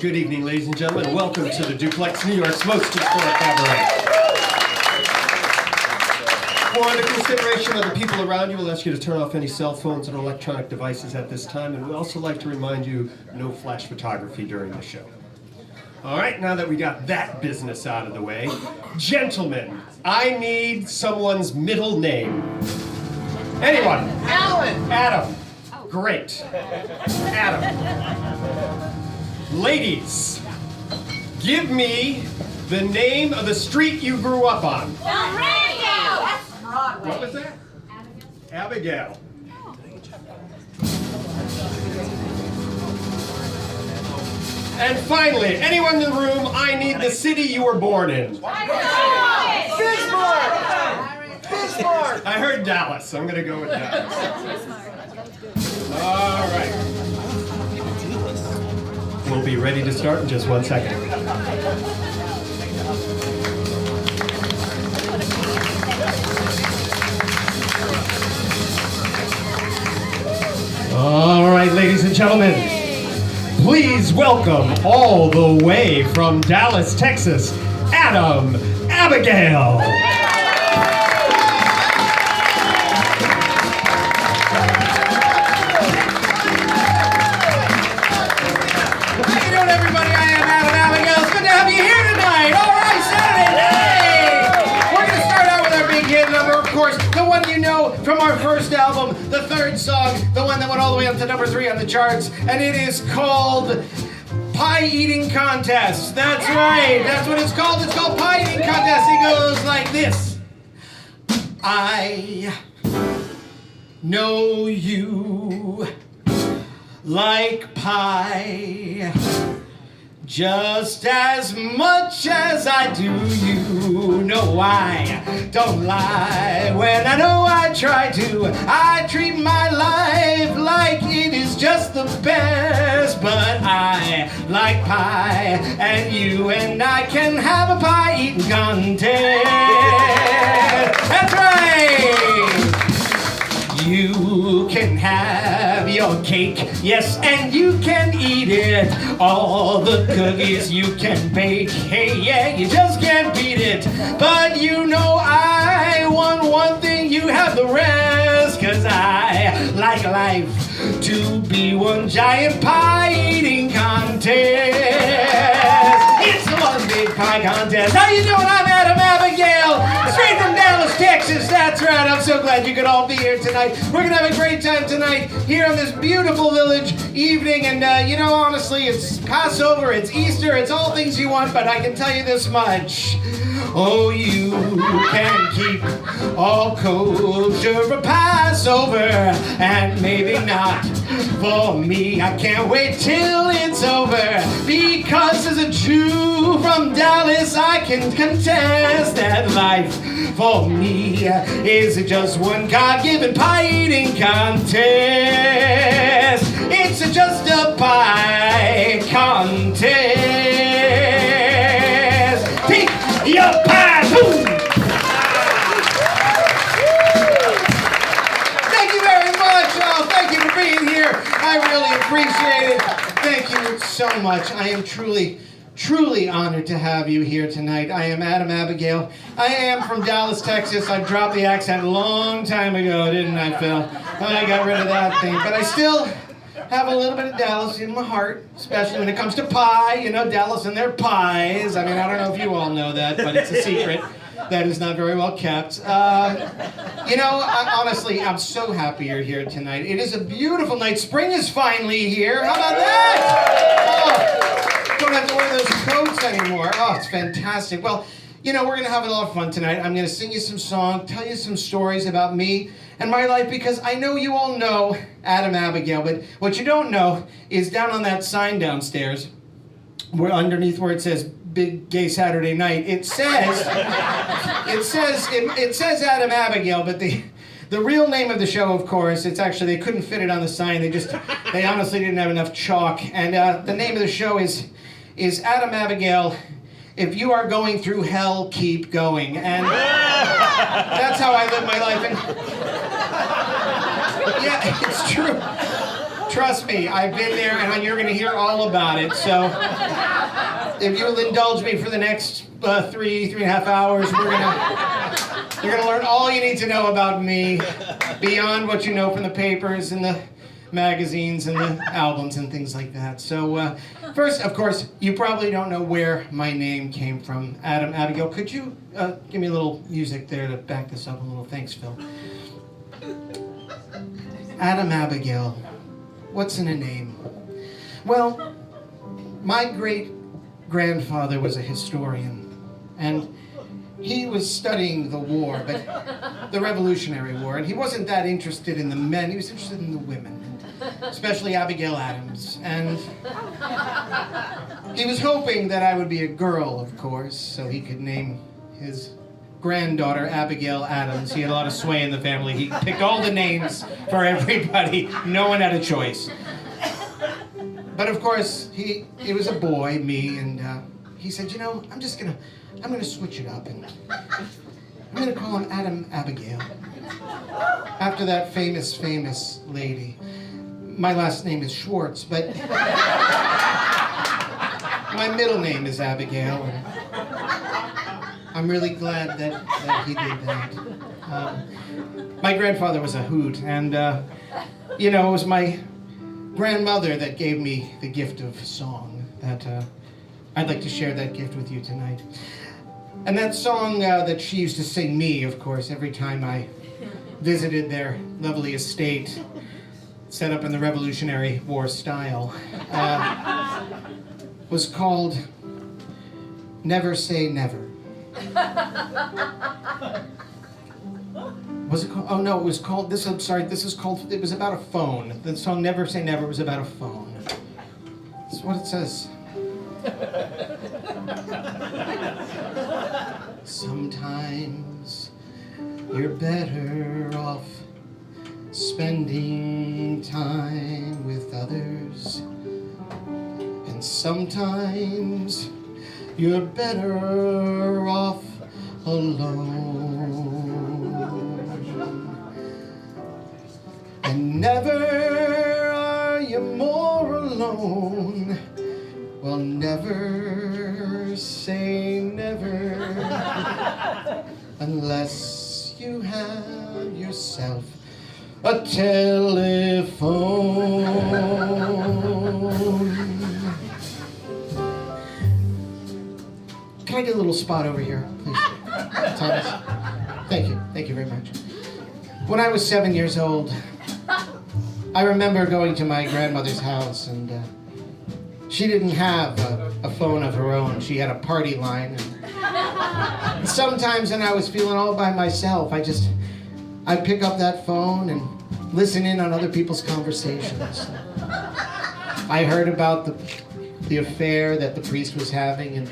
Good evening, ladies and gentlemen. Welcome to the Duplex, New York's most historic cabaret. For the consideration of the people around you, we'll ask you to turn off any cell phones and electronic devices at this time, and we'd also like to remind you, no flash photography during the show. All right, now that we got that business out of the way, gentlemen, I need someone's middle name. Anyone? Alan. Adam. Great. Adam. Ladies, give me the name of the street you grew up on. What was that? Abigail. And finally, anyone in the room, I need the city you were born in. Bismarck! Bismarck! I heard Dallas. I'm going to go with Dallas. All right. We'll be ready to start in just 1 second. All right, ladies and gentlemen, please welcome all the way from Dallas, Texas, Adam Abigail. From our first album, the third song, the one that went all the way up to number 3 on the charts, and it is called Pie Eating Contest. That's right, that's what it's called. It's called Pie Eating Contest. It goes like this. I know you like pie just as much as I do you. No, I don't lie when I know I try to. I treat my life like it is just the best, but I like pie, and you and I can have a pie eating contest. That's right! You can have your cake, yes, and you can eat it. All the cookies you can bake, hey, yeah, you just can't beat it. But you know I want one thing, you have the rest, 'cause I like life to be one giant pie-eating contest. It's the one big pie contest. How you doing? I'm Adam Abigail, straight from Dallas, Texas. That's right, I'm so glad you could all be here tonight. We're gonna have a great time tonight here on this beautiful village evening, and you know, honestly, it's Passover, it's Easter, it's all things you want, but I can tell you this much. Oh, you can keep all kosher for Passover, and maybe not for me. I can't wait till it's over, because as a Jew from Dallas, I can contest that life for me is just one God-given pie-eating contest. It's just a pie contest. Take your pie, boom! Thank you very much. Oh, thank you for being here. I really appreciate it. Thank you so much. I am truly honored to have you here tonight. I am Adam Abigail. I am from Dallas, Texas. I dropped the accent a long time ago, didn't I, Phil? I got rid of that thing, but I still have a little bit of Dallas in my heart, especially when it comes to pie. You know, Dallas and their pies. I mean, I don't know if you all know that, but it's a secret that is not very well kept. You know, honestly, I'm so happy you're here tonight. It is a beautiful night. Spring is finally here. How about that? Oh, don't have to wear those coats anymore. Oh, it's fantastic. Well, you know, we're going to have a lot of fun tonight. I'm going to sing you some songs, tell you some stories about me and my life, because I know you all know Adam Abigail, but what you don't know is down on that sign downstairs, where underneath where it says Big Gay Saturday Night, it says Adam Abigail, but the real name of the show, of course, it's actually, they couldn't fit it on the sign. They honestly didn't have enough chalk. And the name of the show is Adam Abigail, If You Are Going Through Hell, Keep Going. And that's how I live my life. And yeah, it's true. Trust me, I've been there, and you're going to hear all about it. So, if you'll indulge me for the next 3.5 hours, you're gonna learn all you need to know about me, beyond what you know from the papers and the magazines and the albums and things like that. So, first, of course, you probably don't know where my name came from. Adam, Abigail, could you give me a little music there to back this up a little? Thanks, Phil. Adam, Abigail. What's in a name? Well, my great-grandfather was a historian, and he was studying the war, but the Revolutionary War, and he wasn't that interested in the men, he was interested in the women, especially Abigail Adams, and he was hoping that I would be a girl, of course, so he could name his granddaughter Abigail Adams. He had a lot of sway in the family. He picked all the names for everybody. No one had a choice. But of course, it was a boy, me, and he said, you know, I'm gonna switch it up, and I'm gonna call him Adam Abigail, after that famous lady. My last name is Schwartz, but my middle name is Abigail, and I'm really glad that he did that. My grandfather was a hoot, and you know, it was my grandmother that gave me the gift of song. That I'd like to share that gift with you tonight. And that song that she used to sing me, of course, every time I visited their lovely estate, set up in the Revolutionary War style, was called Never Say Never. Was it called? Oh no, it was called, this is called, it was about a phone. The song Never Say Never was about a phone. That's what it says. Sometimes you're better off spending time with others, and sometimes you're better off alone. And never are you more alone. Well, never say never unless you have yourself a telephone. Can I get a little spot over here, please? Thomas? Thank you very much. When I was 7 years old, I remember going to my grandmother's house, and she didn't have a phone of her own. She had a party line. And sometimes when I was feeling all by myself, I'd pick up that phone and listen in on other people's conversations. I heard about the affair that the priest was having,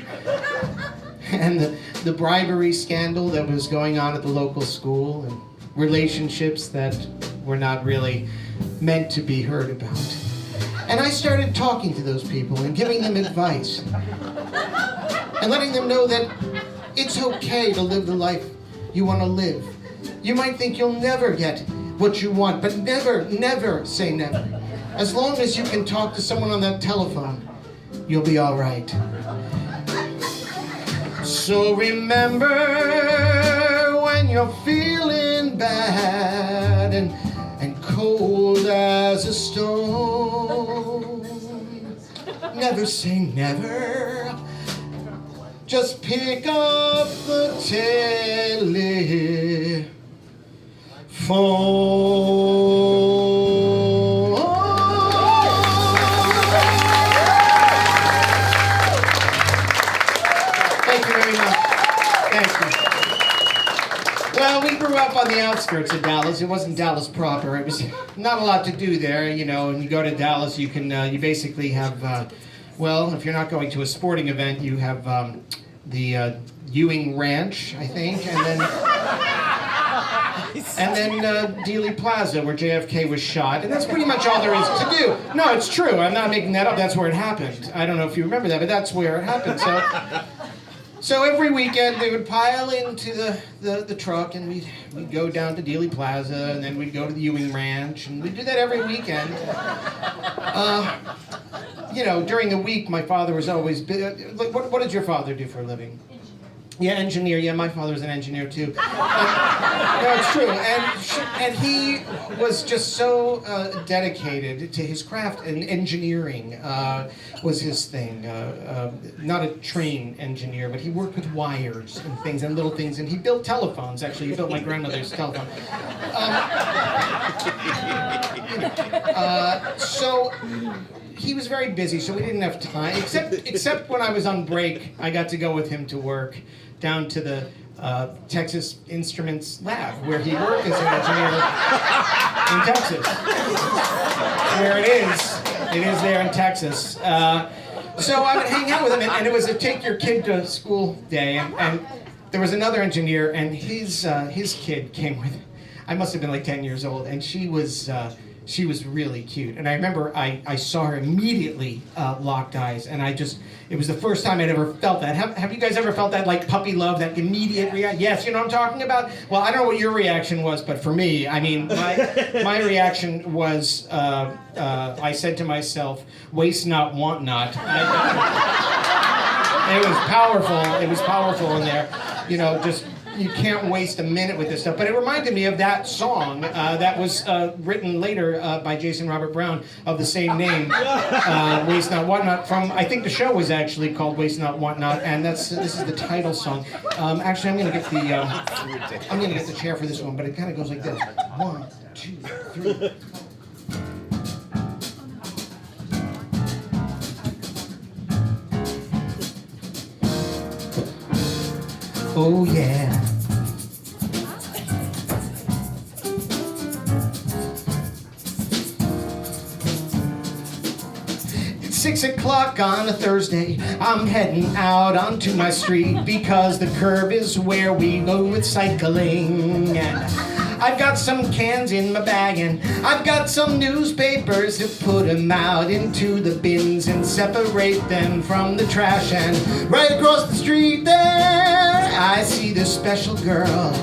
and the bribery scandal that was going on at the local school, and relationships that were not really meant to be heard about. And I started talking to those people and giving them advice and letting them know that it's okay to live the life you want to live. You might think you'll never get what you want, but never say never. As long as you can talk to someone on that telephone, you'll be all right. So remember, when you're feeling bad and cold as a stone, never say never. Just pick up the telephone. Thank you very much. Thank you. Well, we grew up on the outskirts of Dallas. It wasn't Dallas proper. It was not a lot to do there, you know. When you go to Dallas, you basically have, well, if you're not going to a sporting event, you have the Ewing Ranch, I think, and then Dealey Plaza, where JFK was shot, and that's pretty much all there is to do. No, it's true. I'm not making that up. That's where it happened. I don't know if you remember that, but that's where it happened. So So every weekend they would pile into the truck and we'd go down to Dealey Plaza and then we'd go to the Ewing Ranch and we'd do that every weekend. During the week my father was always, what did your father do for a living? Yeah, engineer. Yeah, my father was an engineer too. No, it's true. And he was just so dedicated to his craft, and engineering was his thing. Not a train engineer, but he worked with wires and things and little things. And he built telephones. Actually, he built my grandmother's telephone. So he was very busy, so we didn't have time. Except when I was on break, I got to go with him to work down to the Texas Instruments lab, where he worked as an engineer in Texas. Where it is there in Texas. So I would hang out with him, and it was a take your kid to school day, and there was another engineer, and his kid came with. I must have been like 10 years old, and she was really cute. And I remember I saw her immediately locked eyes, and it was the first time I'd ever felt that. Have you guys ever felt that, like puppy love, that immediate reaction? Yes, you know what I'm talking about? Well, I don't know what your reaction was, but for me, I mean, my reaction was, I said to myself, waste not, want not. It was powerful. It was powerful in there. You can't waste a minute with this stuff. But it reminded me of that song that was written later by Jason Robert Brown of the same name, Waste Not, Want Not, from, I think the show was actually called Waste Not, Want Not, and this is the title song. Actually, I'm gonna get the chair for this one, but it kind of goes like this. 1, 2, 3. Oh yeah. It's 6 o'clock on a Thursday. I'm heading out onto my street because the curb is where we go with cycling. And I've got some cans in my bag and I've got some newspapers to put them out into the bins and separate them from the trash. And right across the street there, I see this special girl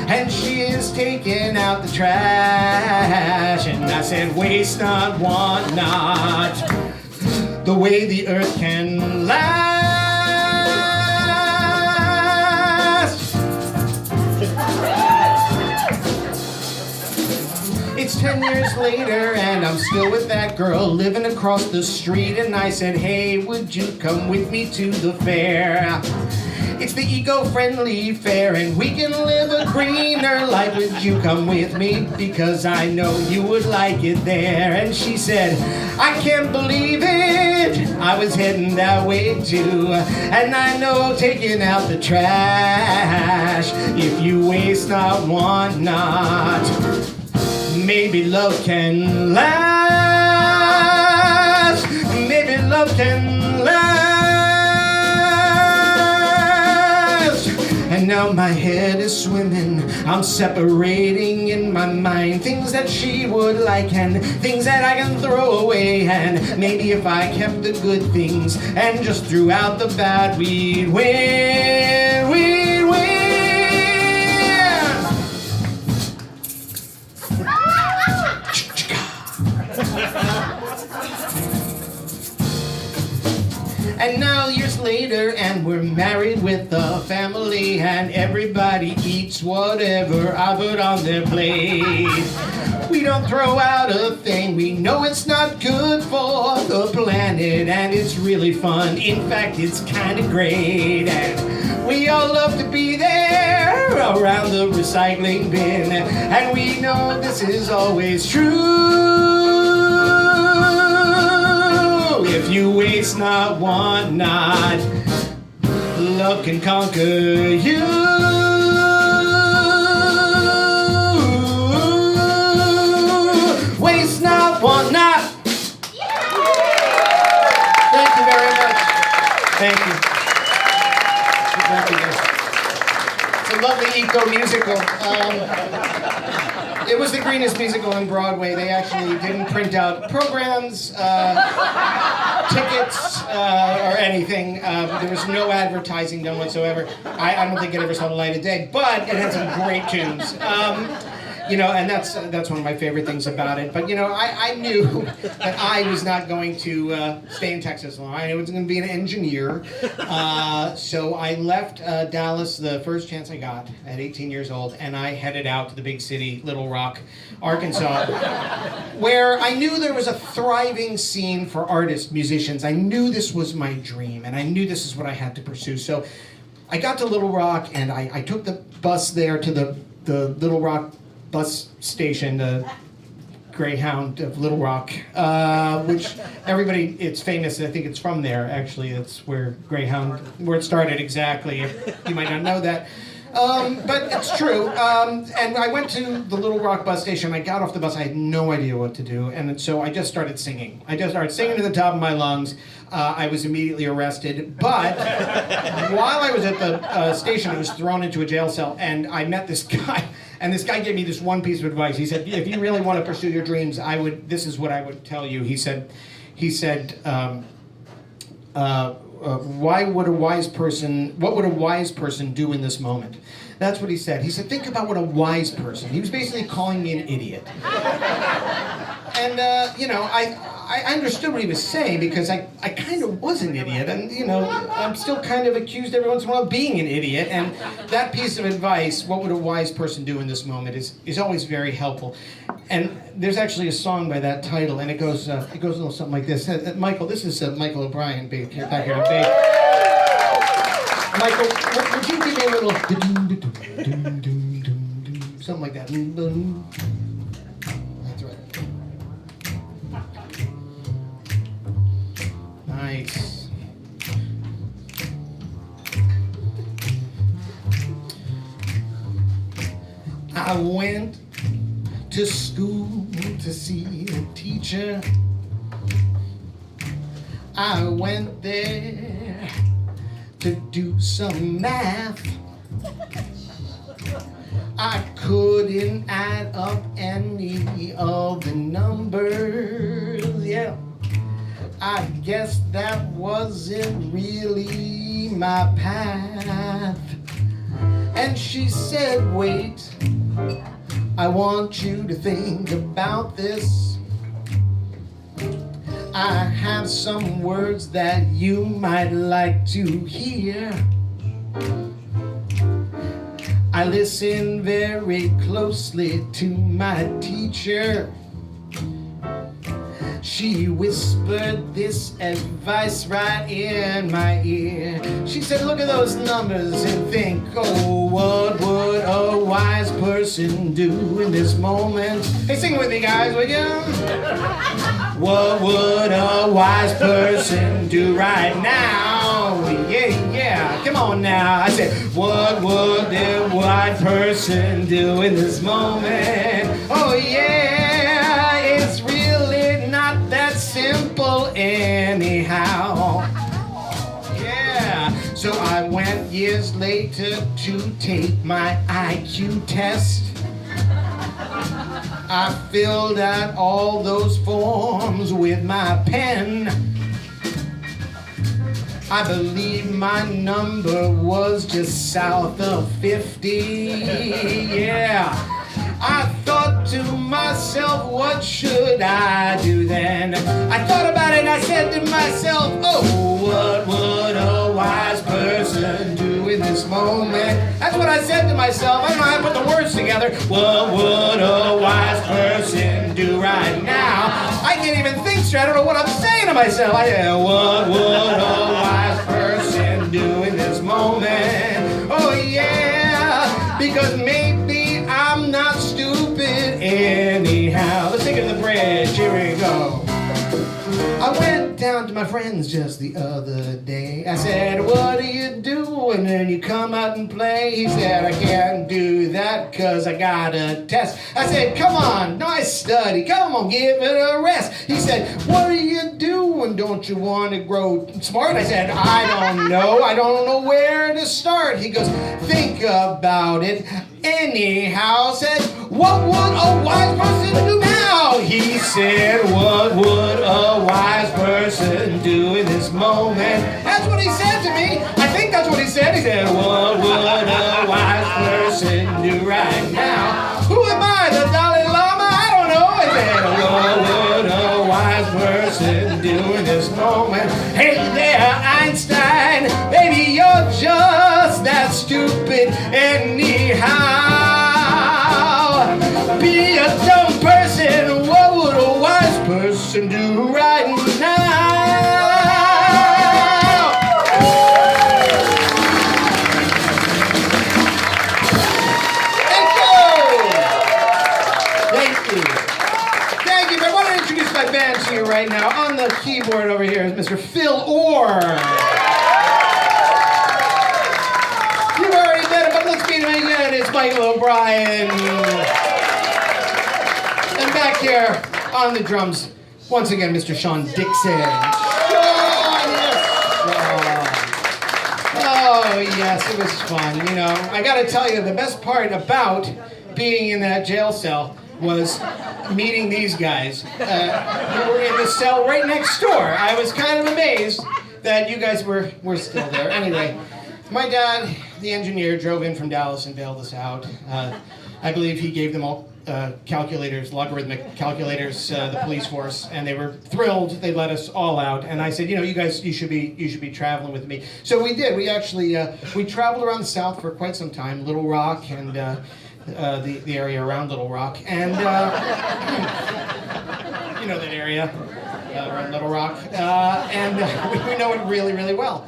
and she is taking out the trash. And I said, waste not, want not, the way the earth can last. It's 10 years later and I'm still with that girl living across the street. And I said, hey, would you come with me to the fair? It's the eco-friendly fair and we can live a greener life. Would you come with me? Because I know you would like it there. And she said, I can't believe it, I was heading that way too. And I know taking out the trash, if you waste not, want not, maybe love can last. Maybe love can last. And now my head is swimming, I'm separating in my mind things that she would like and things that I can throw away. And maybe if I kept the good things and just threw out the bad, we'd win, we'd win. And now years later and we're married with a family and everybody eats whatever I put on their plate. We don't throw out a thing, we know it's not good for the planet and it's really fun, in fact it's kind of great. And we all love to be there around the recycling bin and we know this is always true. If you waste not, want not, love can conquer you. Waste not, want not. Thank you very much. Thank you. Thank you. It's a love the Eco musical. It was the greenest musical on Broadway. They actually didn't print out programs, tickets, or anything. There was no advertising done whatsoever. I don't think it ever saw the light of day, but it had some great tunes. And that's one of my favorite things about it. But I knew that I was not going to stay in Texas long. I was going to be an engineer. So I left Dallas the first chance I got at 18 years old, and I headed out to the big city, Little Rock, Arkansas, where I knew there was a thriving scene for artists, musicians. I knew this was my dream, and I knew this is what I had to pursue. So I got to Little Rock, and I took the bus there to the Little Rock bus station, the Greyhound of Little Rock, which everybody, it's famous, I think it's from there, actually. That's where it started exactly. You might not know that. But it's true. And I went to the Little Rock bus station. I got off the bus. I had no idea what to do. And so I just started singing. I just started singing to the top of my lungs. I was immediately arrested. But while I was at the station, I was thrown into a jail cell. And I met this guy. And this guy gave me this one piece of advice. He said, if you really want to pursue your dreams, this is what I would tell you. He said, what would a wise person do in this moment? That's what he said. He said, think about what a wise person. He was basically calling me an idiot. And, I understood what he was saying because I kind of was an idiot. And, I'm still kind of accused every once in a while of being an idiot. And that piece of advice, what would a wise person do in this moment, is always very helpful. And there's actually a song by that title, and it goes a little something like this. Michael, this is Michael O'Brien back here today. Michael, would you give me a little something like that? That's right. Nice. I went to school to see a teacher. I went there to do some math. I couldn't add up any of the numbers, yeah. I guess that wasn't really my path. And she said, wait, I want you to think about this. I have some words that you might like to hear. I listened very closely to my teacher. She whispered this advice right in my ear. She said, look at those numbers and think, oh, what would a wise person do in this moment? Hey, sing with me, guys, will you? What would a wise person do right now? Yeah, come on now. I said, what would a wise person do in this moment? Oh, yeah, it's really not that simple anyhow. Yeah, so I went years later to take my IQ test. I filled out all those forms with my pen. I believe my number was just south of 50, yeah. I thought to myself, what should I do then? I thought about it and I said to myself, oh, what would a wise person do in this moment? That's what I said to myself. I don't know how to put the words together. What would a wise person do right now? I can't even think straight. I don't know what I'm saying to myself. What would a wise person do in this moment? Oh yeah, because maybe I'm not stupid anyhow. Let's think of the bridge. Here we go. I went down to my friends just the other day. I said, what do you do when then you come out and play? He said, I can't do that cause I got a test. I said, come on, nice study, come on, give it a rest. He said, what do you do and don't you want to grow smart? I said, I don't know where to start. He goes, think about it anyhow. Said, what would a wise person do now? He said, what would a wise person do in this moment? That's what he said to me. I think that's what he said. He said, what would a wise person do right now? Who am I, the Dalai Lama? I don't know. I said, what would a wise person do in this moment? Hey there, Einstein, maybe you're just that stupid anyhow. Be a dumb person, what would a wise person do right now? Thank you. I want to introduce my band to you right now. On the keyboard over here is Mr. Phil Orr. You've already met him, but let's meet him again. It's Michael O'Brien. And back here on the drums, once again, Mr. Sean Dixon. Oh, yes, it was fun. You know, I got to tell you, the best part about being in that jail cell was meeting these guys who were in the cell right next door. I was kind of amazed that you guys were still there. Anyway, my dad, the engineer, drove in from Dallas and bailed us out. I believe he gave them all calculators, logarithmic calculators, the police force, and they were thrilled. They let us all out, and I said, you know, you should be traveling with me. So we did. We actually we traveled around the South for quite some time, Little Rock and the area around Little Rock, and you know that area around Little Rock, and we know it really, really well.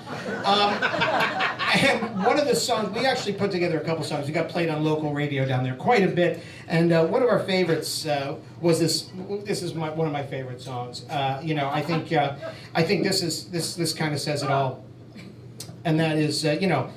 And one of the songs, we actually put together a couple songs. We got played on local radio down there quite a bit. And one of our favorites was this. This is one of my favorite songs. You know, I think this kind of says it all. And that is, you know,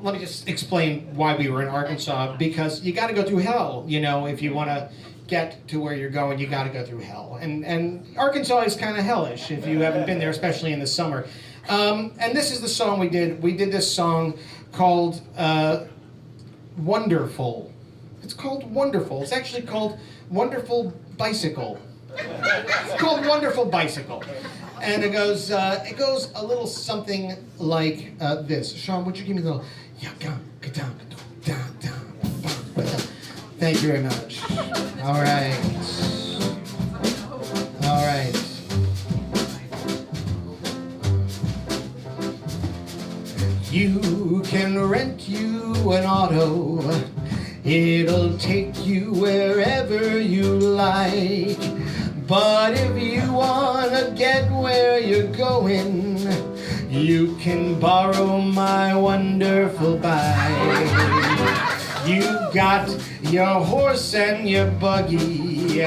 let me just explain why we were in Arkansas. Because you got to go through hell. You know, if you want to get to where you're going, you got to go through hell. And Arkansas is kind of hellish if you haven't been there, especially in the summer. And this is the song we did. We did this song called Wonderful. It's called Wonderful. It's actually called Wonderful Bicycle. It's called Wonderful Bicycle. And it goes a little something like this. Sean, would you give me a little... Thank you very much. All right. All right. You can rent you an auto. It'll take you wherever you like. But if you wanna get where you're going, you can borrow my wonderful bike. You got your horse and your buggy.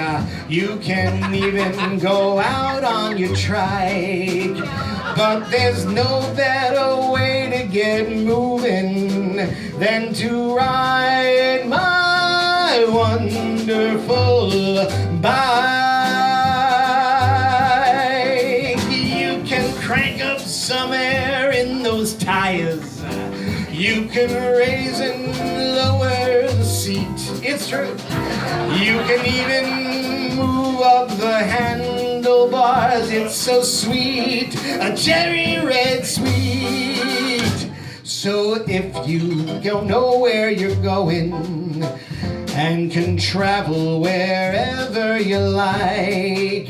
You can even go out on your trike. But there's no better way to get moving than to ride my wonderful bike. You can crank up some air in those tires. You can raise and lower the seat. It's true. You can even move up the handlebars. It's so sweet, a cherry red sweet. So if you don't know where you're going and can travel wherever you like,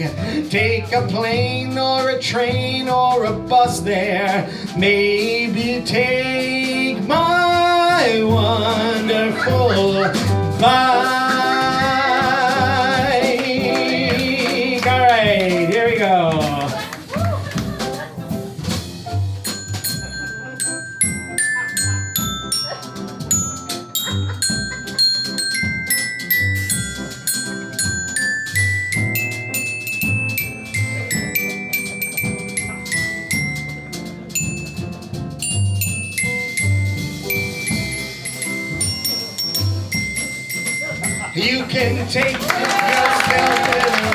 take a plane or a train or a bus there. Maybe take my wonderful bike. All right, here we go. You can take yourself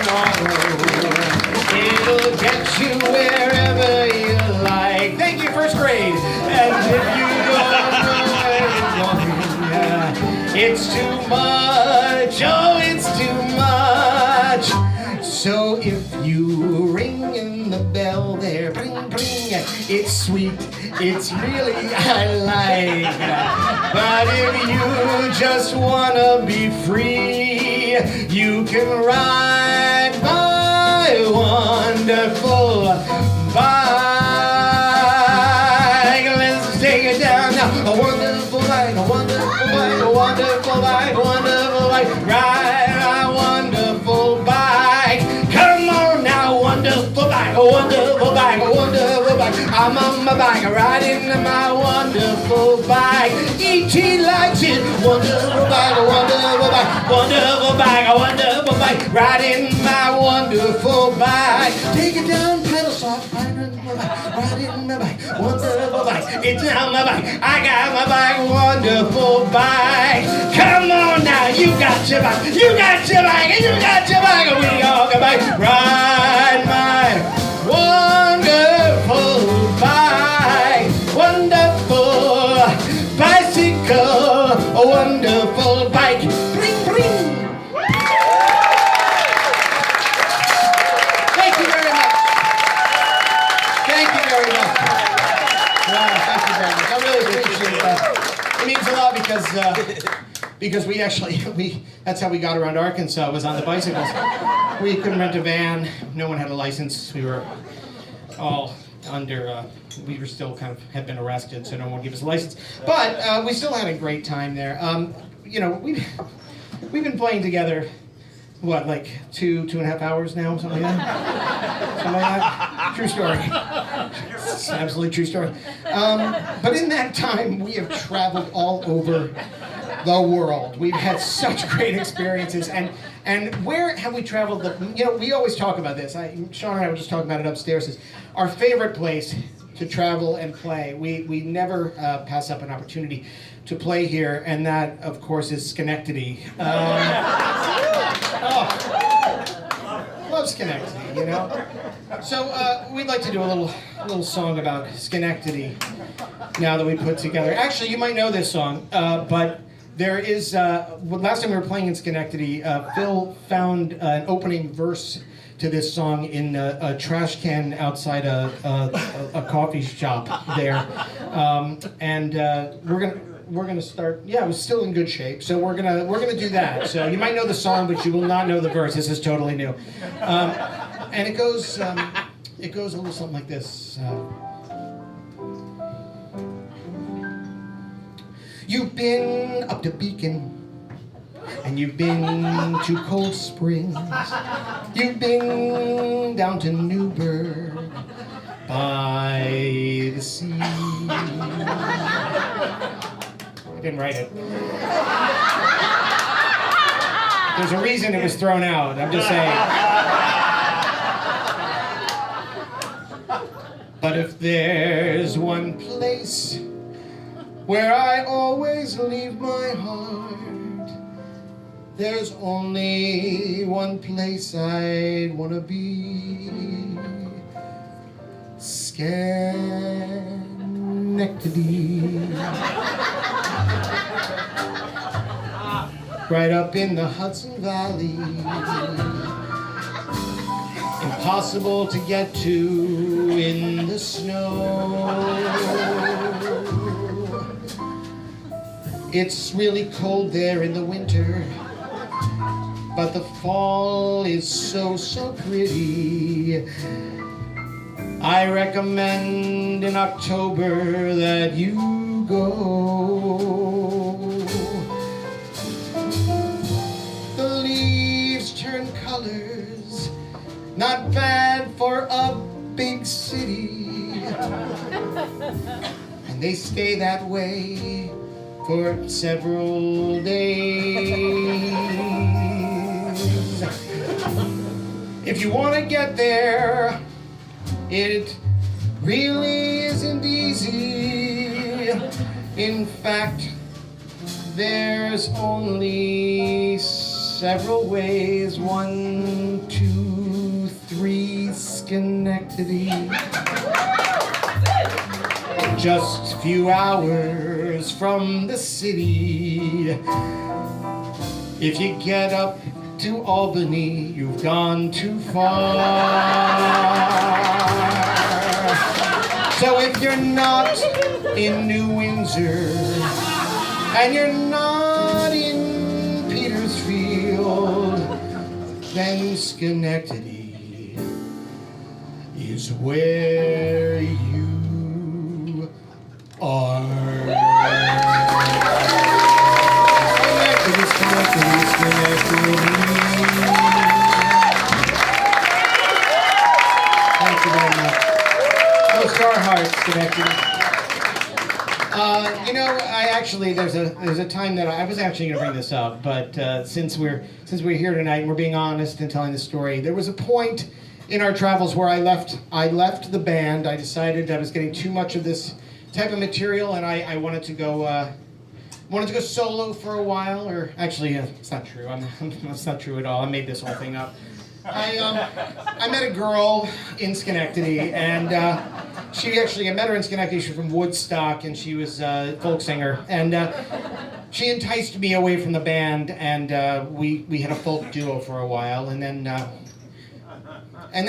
tomorrow. It'll get you wherever you like. Thank you, first grade. And if you don't know where you're going, it's too much. Oh, it's too much. So if you ring in the bell there, bring, bring, it's sweet. It's really I like. But if you just wanna be free, you can ride my wonderful bike. Let's take it down now. A wonderful bike, a wonderful bike, a wonderful bike, a wonderful bike. Ride my wonderful bike. Come on now, wonderful bike, a wonderful bike, a wonderful bike. I'm on my bike, riding my wonderful bike. E.T. likes it. Wonderful bike, a wonderful bike, wonderful bike, a wonderful bike. Riding my wonderful bike. Take it down, pedal soft, riding my bike, riding my bike, wonderful bike. It's on my bike, I got my bike, wonderful bike. Come on now, you got your bike, you got your bike, and you got your bike. We all got bike. Ride my wonderful bike, wonderful bicycle, a wonderful bike. Bring, bring. Thank you very much. Thank you very much. Wow, thank you very much. I really appreciate that. It means a lot because we actually, that's how we got around Arkansas, was on the bicycles. We couldn't rent a van. No one had a license. We were all under, we were still kind of, had been arrested, so no one would give us a license. But we still had a great time there. You know, we've been playing together, what, like 2.5 hours now, something like that? Something like that? True story. It's an absolutely true story. But in that time, we have traveled all over the world. We've had such great experiences, and where have we traveled? You know, we always talk about this. Sean and I were just talking about it upstairs. Is our favorite place to travel and play. We never pass up an opportunity to play here, and that, of course, is Schenectady. Love Schenectady, you know. So we'd like to do a little song about Schenectady. Now that we put together, actually, you might know this song, but. There is, last time we were playing in Schenectady, Phil found an opening verse to this song in a trash can outside a coffee shop there. And we're gonna start, yeah, it was still in good shape, so we're gonna do that. So you might know the song, but you will not know the verse. This is totally new. And it goes a little something like this. You've been up to Beacon, and you've been to Cold Springs. You've been down to Newburgh by the sea. I didn't write it. There's a reason it was thrown out, I'm just saying. But if there's one place where I always leave my heart, there's only one place I'd want to be. Schenectady. Right up in the Hudson Valley. Impossible to get to in the snow. It's really cold there in the winter, but the fall is so pretty. I recommend in October that you go. The leaves turn colors, not bad for a big city, and they stay that way for several days. If you want to get there, it really isn't easy. In fact, there's only several ways. 1, 2, 3, Schenectady. Just a few hours from the city. If you get up to Albany, you've gone too far. So if you're not in New Windsor, and you're not in Petersfield, then Schenectady is where you are. Schenectady. Thank you very much. Close to our hearts, Schenectady. There's a time that I was actually going to bring this up, but since we're here tonight and we're being honest and telling the story, there was a point in our travels where I left the band. I decided I was getting too much of this type of material, and I wanted to go solo for a while. Or actually, it's not true. It's not true at all. I made this whole thing up. I met a girl in Schenectady, and I met her in Schenectady. She was from Woodstock, and she was a folk singer. And she enticed me away from the band, and we had a folk duo for a while, and then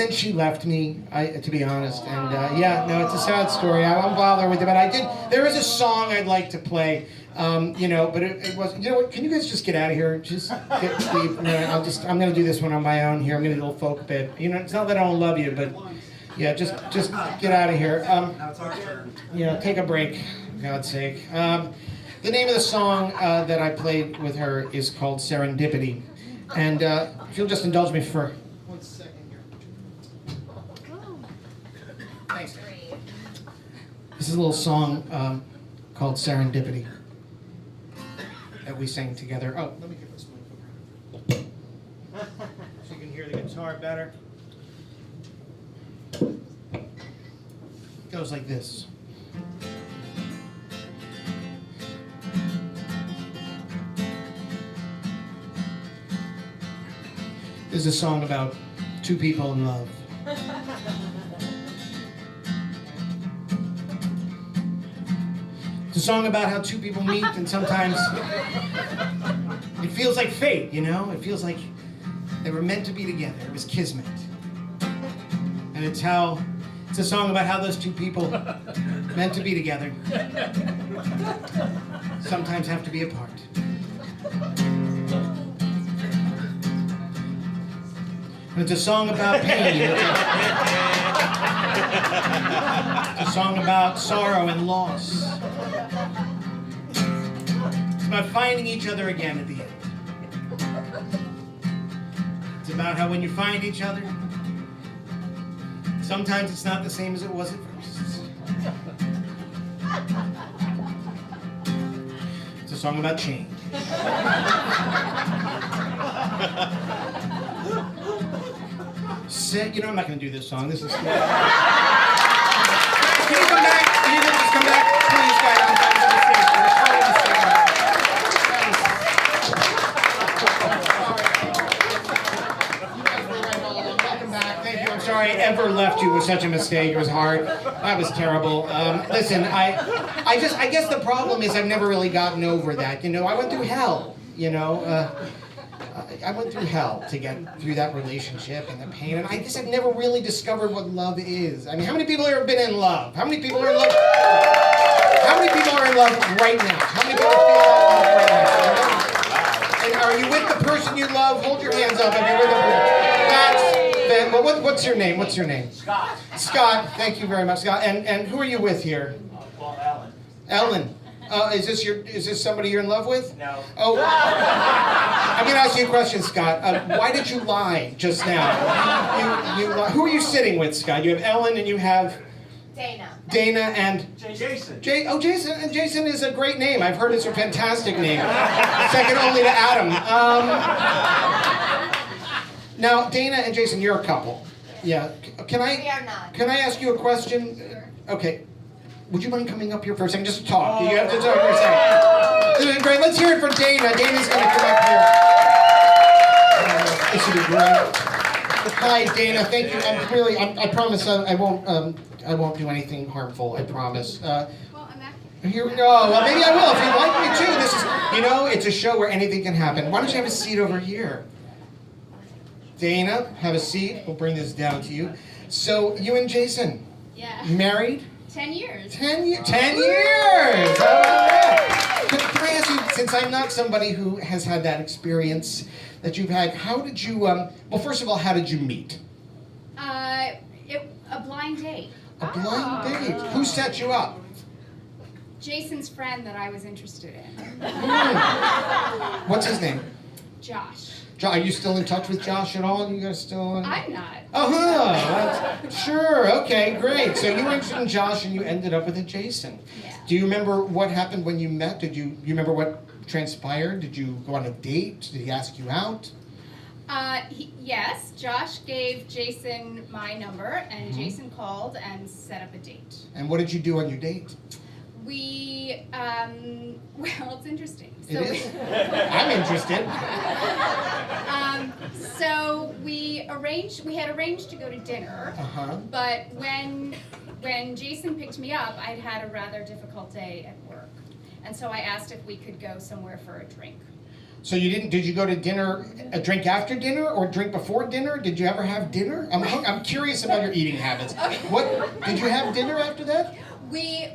she left me, to be honest. And it's a sad story. I won't bother with it, but there is a song I'd like to play. But it was, what, can you guys just get out of here? I'm going to do this one on my own here. I'm going to do a little folk bit. It's not that I don't love you, but yeah, just get out of here. Take a break, for God's sake. The name of the song that I played with her is called Serendipity. And if you'll just indulge me for 1 second here. Thanks. This is a little song called Serendipity that we sang together. Oh, let me get this mic over so you can hear the guitar better. It goes like this. This is a song about two people in love. It's a song about how two people meet, and sometimes it feels like fate, It feels like they were meant to be together. It was kismet. And it's a song about how those two people meant to be together sometimes have to be apart. And it's a song about pain. It's a song about sorrow and loss. It's about finding each other again at the end. It's about how when you find each other, sometimes it's not the same as it was at first. It's a song about change. I'm not going to do this song. This is good. Can you come back? Can you just come back? Please, guys. I'm sorry I ever left you with such a mistake. It was hard. That was terrible. Listen, I guess the problem is I've never really gotten over that. I went through hell. I went through hell to get through that relationship and the pain, and I guess I've never really discovered what love is. I mean, how many people here have been in love? How many people are in love? How many people are in love right now? How many people feel that love right now? And are you with the person you love? Hold your hands up if you're with them. Well, what's your name? What's your name? Scott. Scott, thank you very much, Scott. And who are you with here? Well, Ellen. Ellen. Is this somebody you're in love with? No. Oh, I'm going to ask you a question, Scott. Why did you lie just now? Who are you sitting with, Scott? You have Ellen and you have Dana. Dana and Jason. Jason. And Jason is a great name. I've heard it's a fantastic name. Second only to Adam. Now, Dana and Jason, you're a couple. Yeah. We are not. Can I ask you a question? Sure. Okay. Would you mind coming up here for a second? Just to talk. You have to talk for a second. This is great. Let's hear it for Dana. Dana's going to come up here. This will be great. Hi, Dana. Thank you. I promise I won't do anything harmful. I promise. Well, I'm not. Here we go. Well, maybe I will if you'd like me to. This is, it's a show where anything can happen. Why don't you have a seat over here? Dana, have a seat. We'll bring this down to you. So, you and Jason, Yeah. married? 10 years. 10 years. 10 years! How about that? Can I ask you, since I'm not somebody who has had that experience that you've had, how did you, well, first of all, how did you meet? A blind date. A blind date. Who set you up? Jason's friend that I was interested in. What's his name? Josh. Are you still in touch with Josh at all? You guys still? I'm not. Sure. Okay. Great. So you were interested in Josh, and you ended up with a Jason. Yeah. Do you remember what happened when you met? You remember what transpired? Did you go on a date? Did he ask you out? Yes. Josh gave Jason my number, and Jason called and set up a date. And what did you do on your date? We, well, it's interesting. It is? I'm interested. So we had arranged to go to dinner, but when Jason picked me up, I'd had a rather difficult day at work. And so I asked if we could go somewhere for a drink. So did you go to dinner, a drink after dinner or drink before dinner? Did you ever have dinner? I'm curious about your eating habits. Did you have dinner after that? We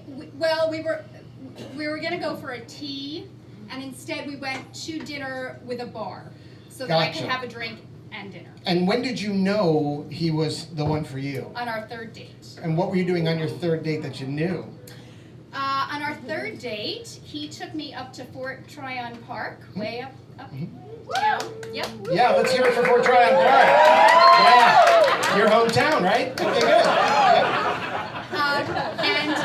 were gonna go for a tea, and instead we went to dinner with a bar, so that I could have a drink and dinner. And when did you know he was the one for you? On our third date. And what were you doing on your third date that you knew? On our third date, he took me up to Fort Tryon Park, way up down. Yep. Yeah, let's hear it for Fort Tryon Park. Yeah, your hometown, right? Okay, good. And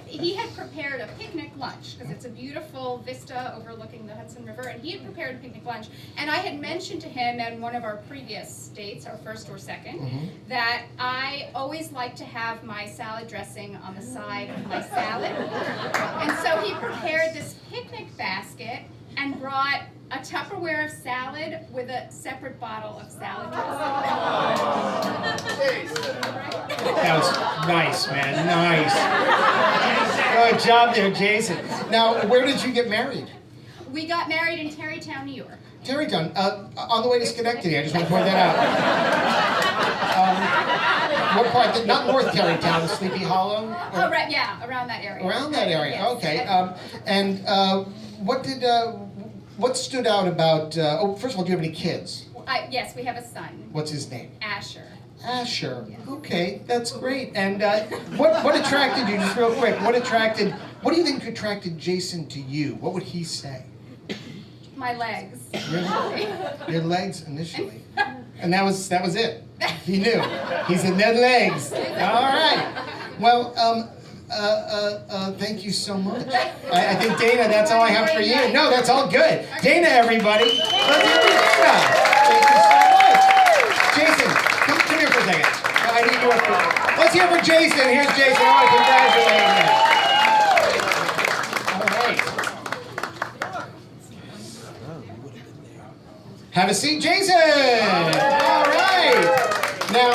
he had prepared a picnic lunch, because it's a beautiful vista overlooking the Hudson River, and he had prepared a picnic lunch. And I had mentioned to him at one of our previous dates, our first or second, that I always like to have my salad dressing on the side of my salad. And so he prepared this picnic basket and brought a Tupperware of salad with a separate bottle of salad dressing. That was nice, man. Nice. Good job there, Jason. Now, where did you get married? We got married in Tarrytown, New York. Tarrytown, on the way to Schenectady. I just want to point that out. What part? Not North Tarrytown, Sleepy Hollow? Oh, right, yeah, around that area. Around that area, Yes. okay. What stood out about, first of all, do you have any kids? Yes, we have a son. What's his name? Asher. Asher. Okay, that's great. And what attracted you, just real quick, what do you think attracted Jason to you? What would he say? My legs. Your legs initially. And that was it. He knew. He said, "Ned legs." All right. Well, thank you so much. I think, Dana, that's all I have for you. No, that's all good. Dana, everybody. Let's hear for Dana. Thank you so much. Jason, come here for a second. I need you up here. Let's hear for Jason. Here's Jason. I want to congratulate him. All right. Have a seat, Jason. All right. Now,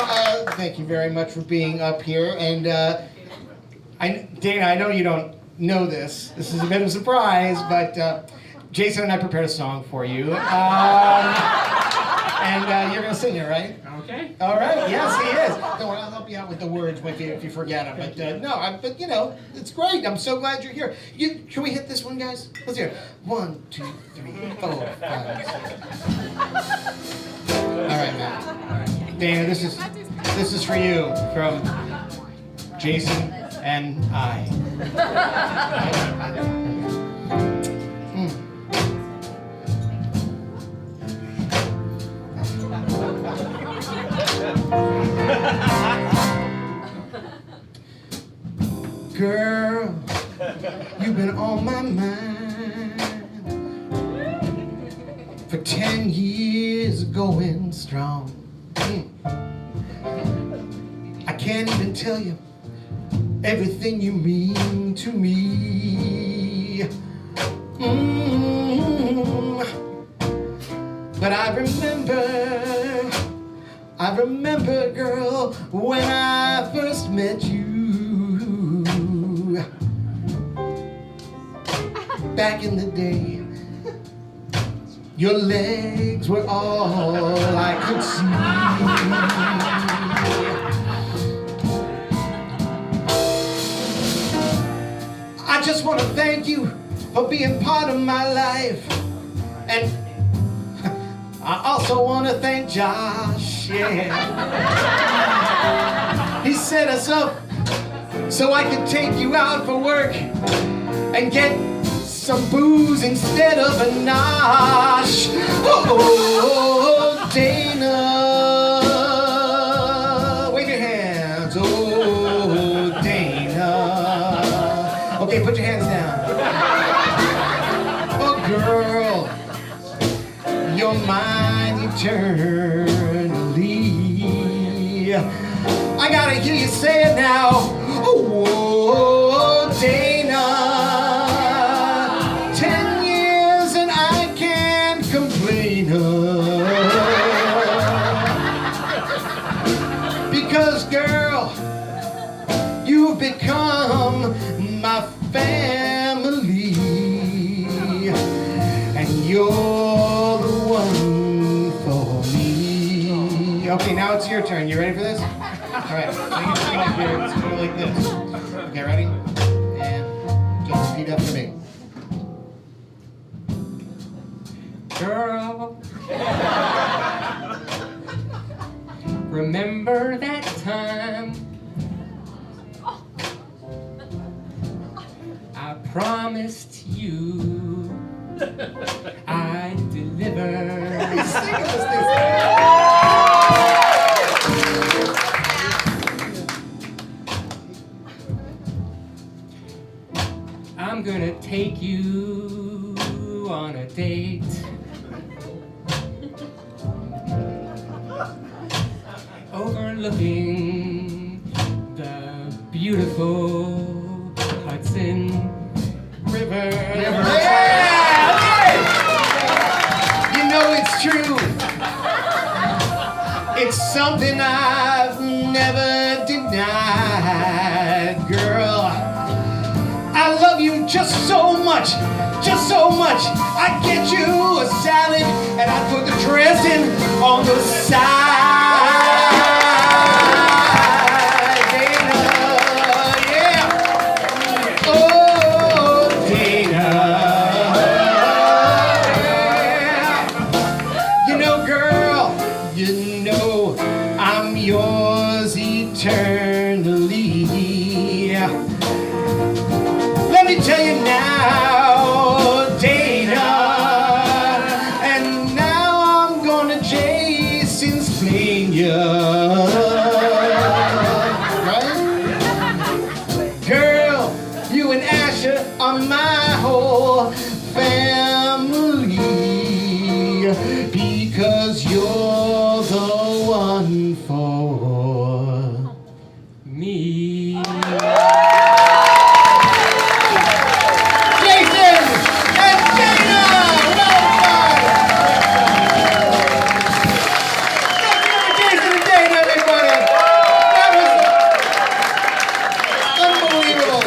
thank you very much for being up here. And Dana, I know you don't know this. This is a bit of a surprise, but Jason and I prepared a song for you. And you're going to sing it, right? Okay. All right. Yes, he is. Don't worry, I'll help you out with the words if you forget them. But but it's great. I'm so glad you're here. Can we hit this one, guys? Let's hear it. 1, 2, 3, 4, 5, 6. All right, man. Dana, this is for you from Jason and I. Girl, you've been on my mind for 10 years, going strong. I can't even tell you everything you mean to me. But I remember I remember, girl, when I first met you. Back in the day, your legs were all I could see. I just want to thank you for being part of my life. And I also want to thank Josh, yeah. He set us up so I could take you out for work and get some booze instead of a nosh. Oh, Dana. Wave your hands. Oh, Dana. Okay, put your hands down. Oh, girl, you're mine eternally. I gotta hear you say it now. Oh, Dana. 10 years and I can't complain. Because, girl, you've become my family. And you're the one for me. Okay, now it's your turn. You ready for this? All right, so you just come up here. It's going to go like this. Okay, ready? And just repeat after me. Girl, remember that time I promised you I'd deliver. He's singing this thing. I'm gonna take you on a date. Overlooking the beautiful Hudson River. Yeah! You know it's true. It's something I've never denied, girl. I love you just so much, just so much. I get you a salad and I put the dressing on the side. Dana, yeah. Oh, Dana. Yeah. You know, girl, you know I'm yours eternally. Let me tell you now, Dana, and now I'm gonna Jason's explain ya. Right? Girl, you and Asher are my whole family because you're the one for Me. Jason and Dana! Well done! Jason and Dana, everybody! That was unbelievable!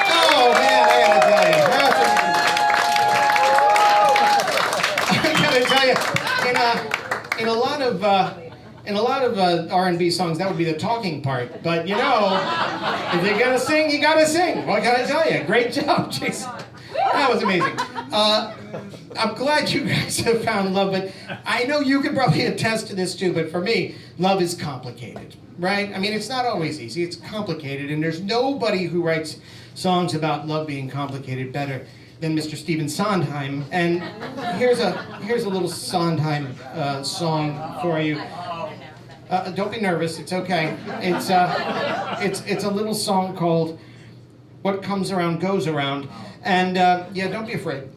Oh man, I gotta tell you, in a lot of R&B songs, that would be the talking part. But you know, if you're gonna sing, you gotta sing. What can I tell you? Great job, Jason. That was amazing. I'm glad you guys have found love, but I know you can probably attest to this too, but for me, love is complicated, right? I mean, it's not always easy, it's complicated, and there's nobody who writes songs about love being complicated better than Mr. Stephen Sondheim. And here's a little Sondheim song for you. Don't be nervous, it's okay. It's a little song called What Comes Around Goes Around. And yeah, don't be afraid.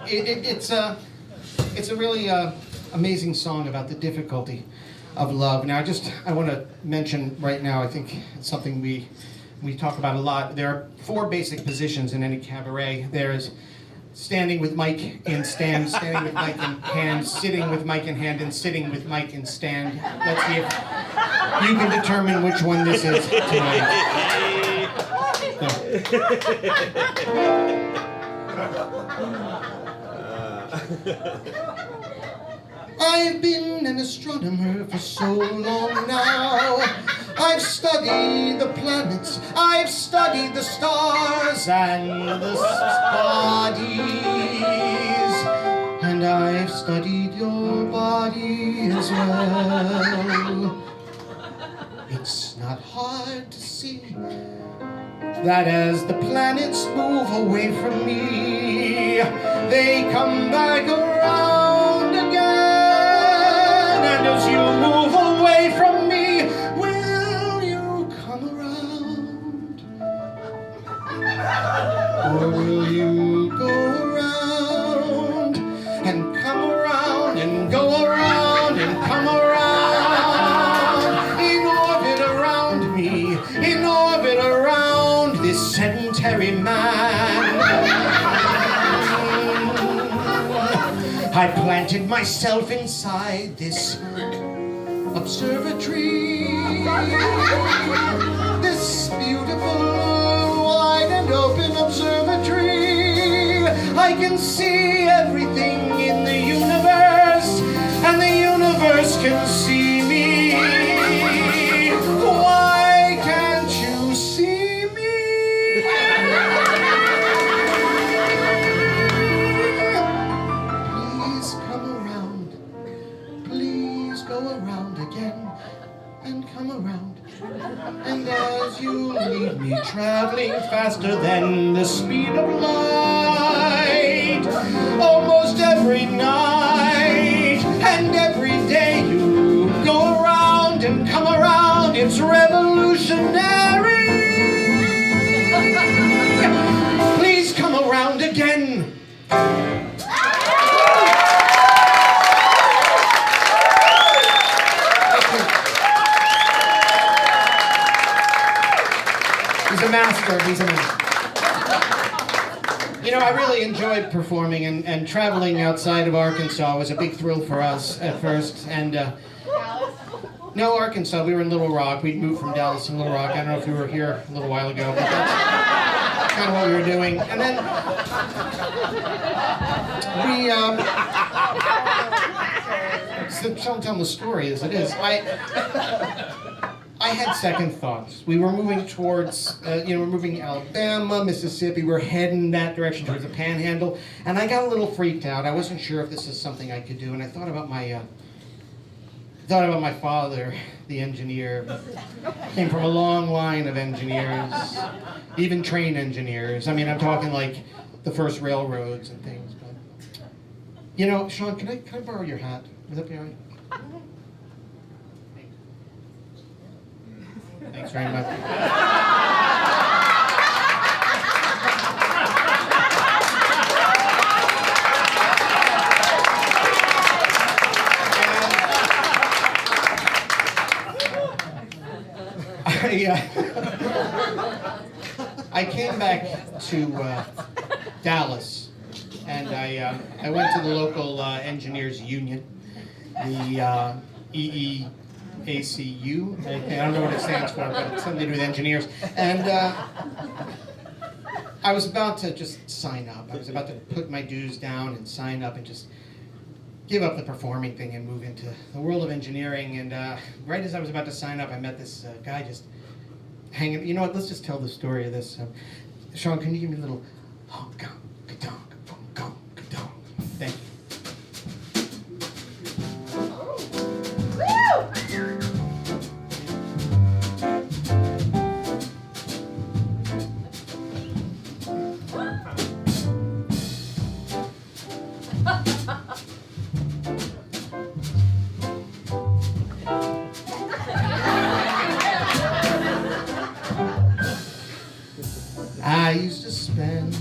It's a really amazing song about the difficulty of love. Now, I want to mention right now, I think it's something we talk about a lot. There are 4 basic positions in any cabaret. There's standing with mic in stand, standing with mic in hand, sitting with mic in hand, and sitting with mic in stand. Let's see if you can determine which one this is tonight. I've been an astronomer for so long now. I've studied the planets, I've studied the stars and the bodies, and I've studied your body as well. It's not hard to see that as the planets move away from me, they come back around again. And as you move away from me, will you come around? Or will you go around and come around and go around and come around in orbit around me, in orbit around this sedentary man? I planted myself inside this observatory, this beautiful, wide and open observatory. I can see everything in the universe, and the universe can see me. Why can't you see me? Please come around. Please go around again and come around. And as you leave me traveling faster than the speed of light, almost every night and every day you go around and come around, it's revolutionary. Please come around again. He's a master. He's a master. You know, I really enjoyed performing, and traveling outside of Arkansas was a big thrill for us at first. And no, Arkansas. We were in Little Rock. We moved from Dallas to Little Rock. I don't know if you were here a little while ago, but that's kind of what we were doing. And then we so I'm telling the story as it is. I had second thoughts. We were moving towards, we're moving Alabama, Mississippi. We're heading that direction towards the Panhandle, and I got a little freaked out. I wasn't sure if this is something I could do, and I thought about my father, the engineer. Came from a long line of engineers, even train engineers. I mean, I'm talking like the first railroads and things. But you know, Sean, can I borrow your hat? Would that be all right? Thanks very much. I came back to Dallas, and I went to the local engineers union, the EEACU. I don't know what it stands for, but it's something to do with engineers. And I was about to just sign up. I was about to put my dues down and sign up and just give up the performing thing and move into the world of engineering. And right as I was about to sign up, I met this guy just hanging. You know what? Let's just tell the story of this. Sean, can you give me a little honk, ka-donk, honk, ka-donk? Thank you. I used to spend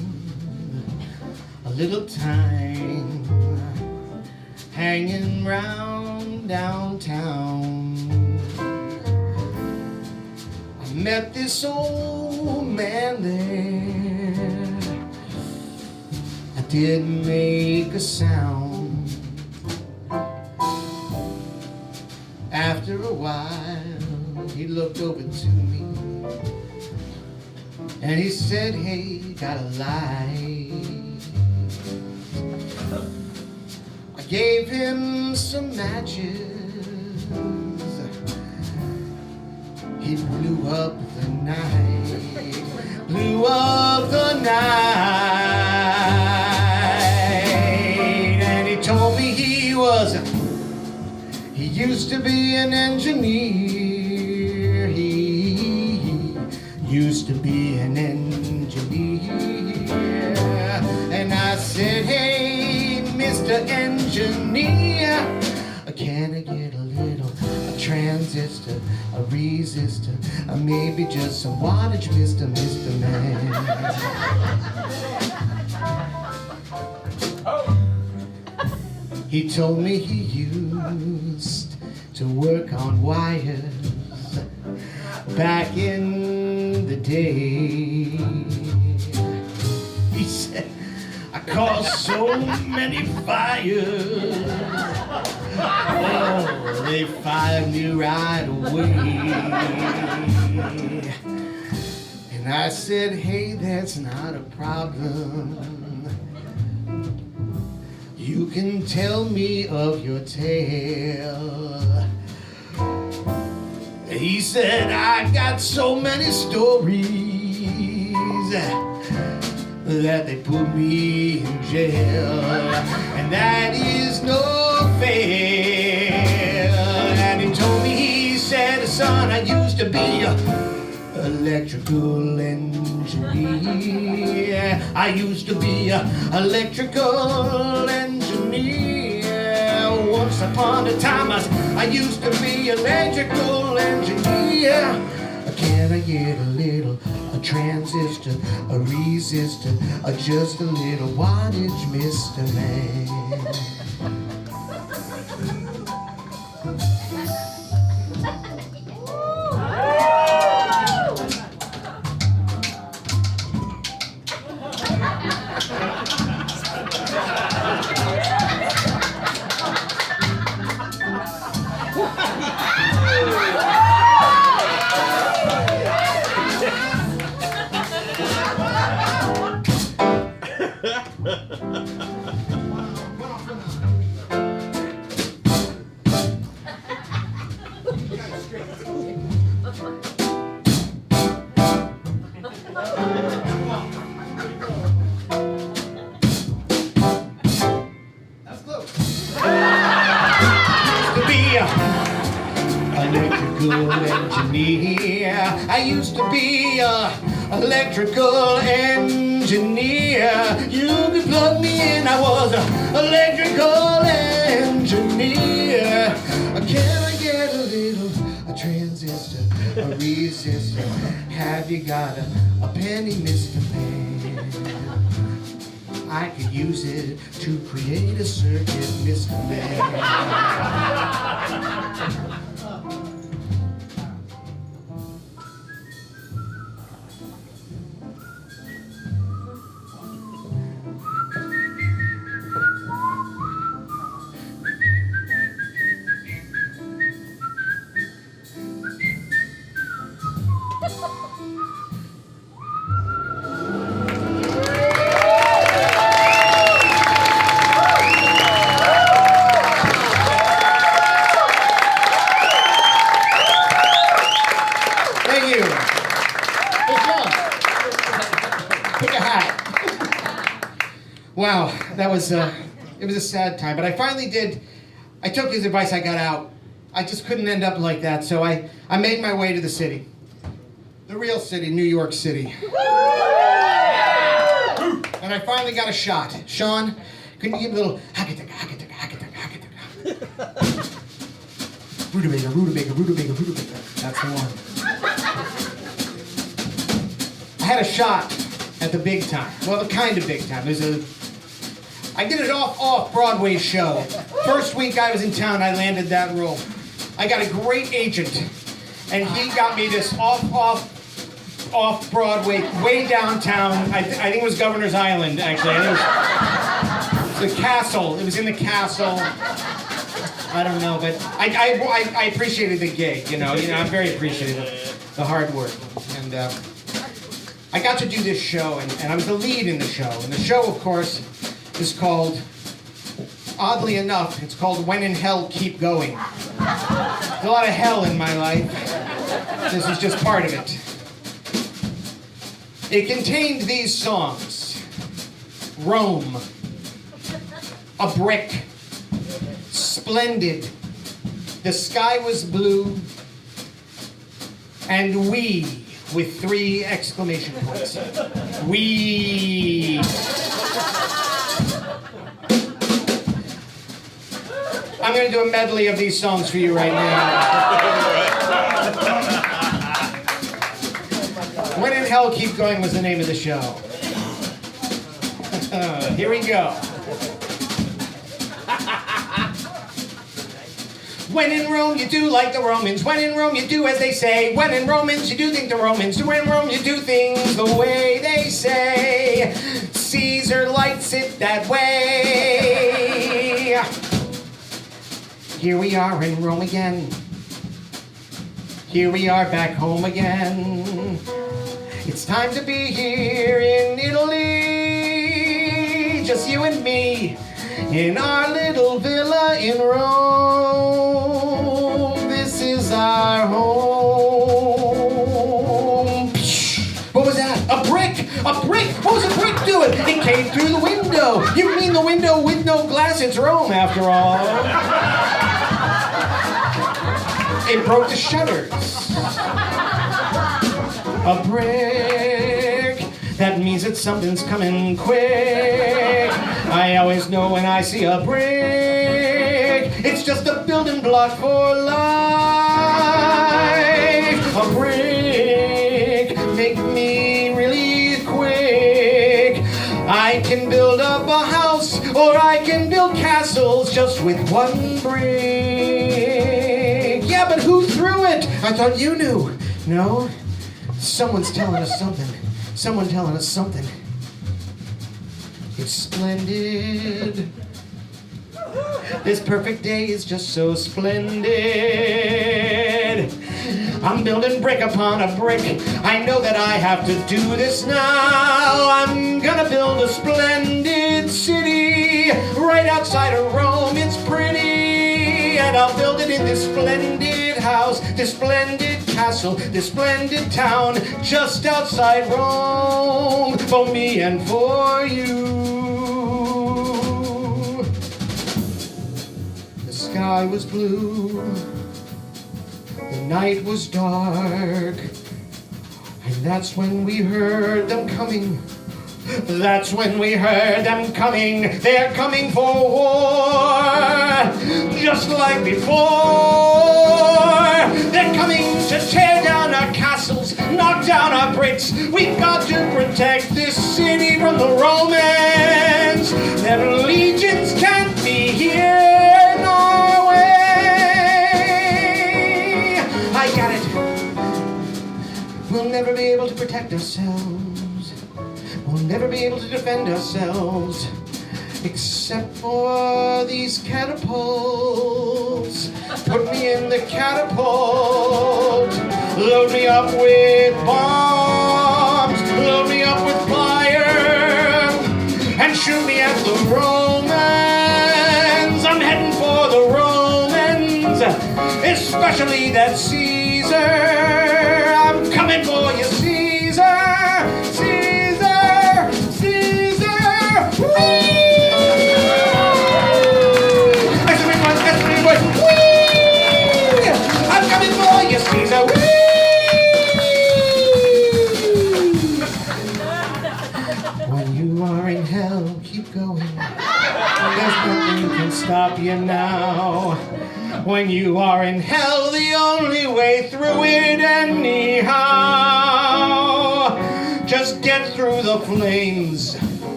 a little time hanging round downtown. I met this old man there at didn't make a sound. After a while, he looked over to me and he said, "Hey, got a light?" I gave him some matches. He blew up the night, blew up the night, and he told me he used to be an engineer. He used to be an engineer. And I said, "Hey, Mr. Engineer, can I get a transistor, a resistor, or maybe just some wattage, Mr. Man?" He told me he used to work on wires back in the day. He said, "I caused so many fires. Oh, they fired me right away." And I said, "Hey, that's not a problem. You can tell me of your tale." He said, "I got so many stories that they put me in jail, and that is no fair." And he told me, he said, "Son, I used to be a electrical engineer. I used to be a electrical engineer. Once upon a time, I used to be electrical engineer. Can I get a transistor, a resistor, or just a little wattage, Mr. Man?" Electrical engineer. I used to be a electrical engineer. You could plug me in, I was a electrical engineer. Can I get a transistor, a resistor? Have you got a penny, Mr. Man? I could use it to create a circuit, Mr. Man. Wow, that was it was a sad time, but I took his advice, I got out. I just couldn't end up like that, so I made my way to the city. The real city, New York City. And I finally got a shot. Sean, can you give me a little rutabaga. That's the one. I had a shot at the big time. Well, the kind of big time. I did an off-Broadway show. First week I was in town, I landed that role. I got a great agent, and he got me this off off Broadway, way downtown. I think it was Governor's Island, actually. I think it was the Castle. It was in the Castle. I don't know, but I appreciated the gig. You know, I'm very appreciative of the hard work, and I got to do this show, and I was the lead in the show. And the show, of course, is called, oddly enough, it's called When in Hell Keep Going. There's a lot of hell in my life. This is just part of it. It contained these songs: Rome, A Brick, Splendid, The Sky Was Blue, and We, with 3 exclamation points. We. I'm going to do a medley of these songs for you right now. When in Hell Keep Going was the name of the show. Here we go. When in Rome, you do like the Romans. When in Rome, you do as they say. When in Romans, you do think the Romans. When in Rome, you do things the way they say. Caesar likes it that way. Here we are in Rome again. Here we are back home again. It's time to be here in Italy. Just you and me in our little villa in Rome. This is our home. What was that? A brick! A brick! What was a brick doing? It came through the window. You mean the window with no glass? It's Rome, after all. It broke the shutters. A brick, that means that something's coming quick. I always know when I see a brick. It's just a building block for life. A brick, make me really quick. I can build up a house, or I can build castles just with one brick. Yeah, but who threw it? I thought you knew. No? Someone's telling us something. Someone telling us something. It's splendid. This perfect day is just so splendid. I'm building brick upon a brick. I know that I have to do this now. I'm gonna build a splendid city right outside of Rome. It's pretty, and I'll build it in this splendid house, this splendid castle, this splendid town just outside Rome, for me and for you. The sky was blue, the night was dark, and that's when we heard them coming. That's when we heard them coming. They're coming for war, just like before. They're coming to tear down our castles, knock down our bricks. We've got to protect this city from the Romans. Their legions can't be here in our way. I got it. We'll never be able to protect ourselves. We'll never be able to defend ourselves, except for these catapults. Put me in the catapult. Load me up with bombs. Load me up with fire. And shoot me at the Romans. I'm heading for the Romans, especially that Caesar. I'm coming for you, Caesar. I'm coming for you, Caesar. When you are in hell, keep going. There's nothing can stop you now. When you are in hell, the only way through it anyhow. Just get through the flames,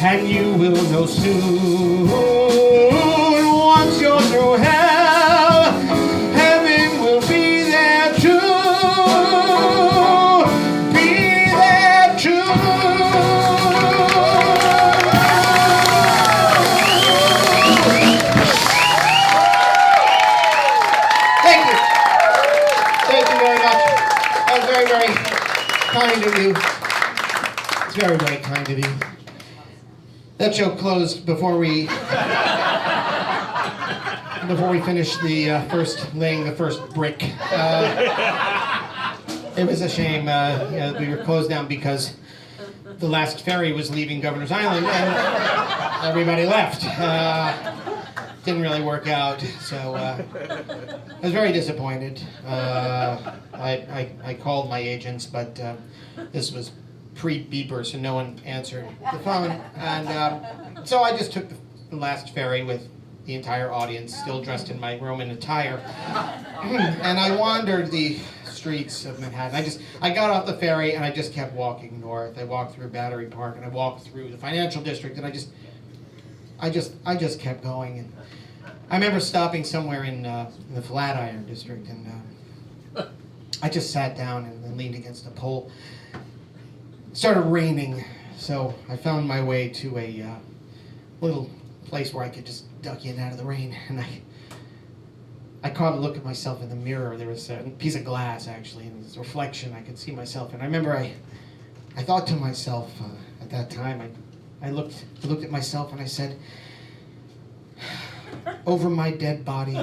and you will know soon. Once you're through hell, heaven will be there too. very, very kind of you. It's very, very kind of you. That joke closed before we finished laying the first brick. It was a shame. We were closed down because the last ferry was leaving Governor's Island and everybody left. Didn't really work out, so I was very disappointed. I called my agents, but this was pre-beeper, so no one answered the phone. And so I just took the last ferry with the entire audience, still dressed in my Roman attire. And I wandered the streets of Manhattan. I got off the ferry and I just kept walking north. I walked through Battery Park and I walked through the financial district and I just kept going. And I remember stopping somewhere in the Flatiron district and I just sat down and leaned against a pole. It started raining, so I found my way to a little place where I could just duck in out of the rain, and I caught a look at myself in the mirror. There was a piece of glass, actually, and this reflection. I could see myself, and I remember I thought to myself at that time, I looked at myself and I said, over my dead body.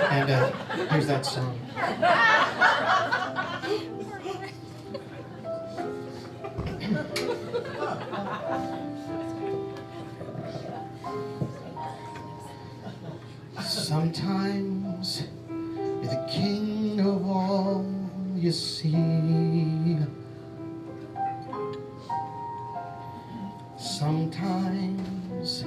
And here's that song. Sometimes you're the king of all you see. Sometimes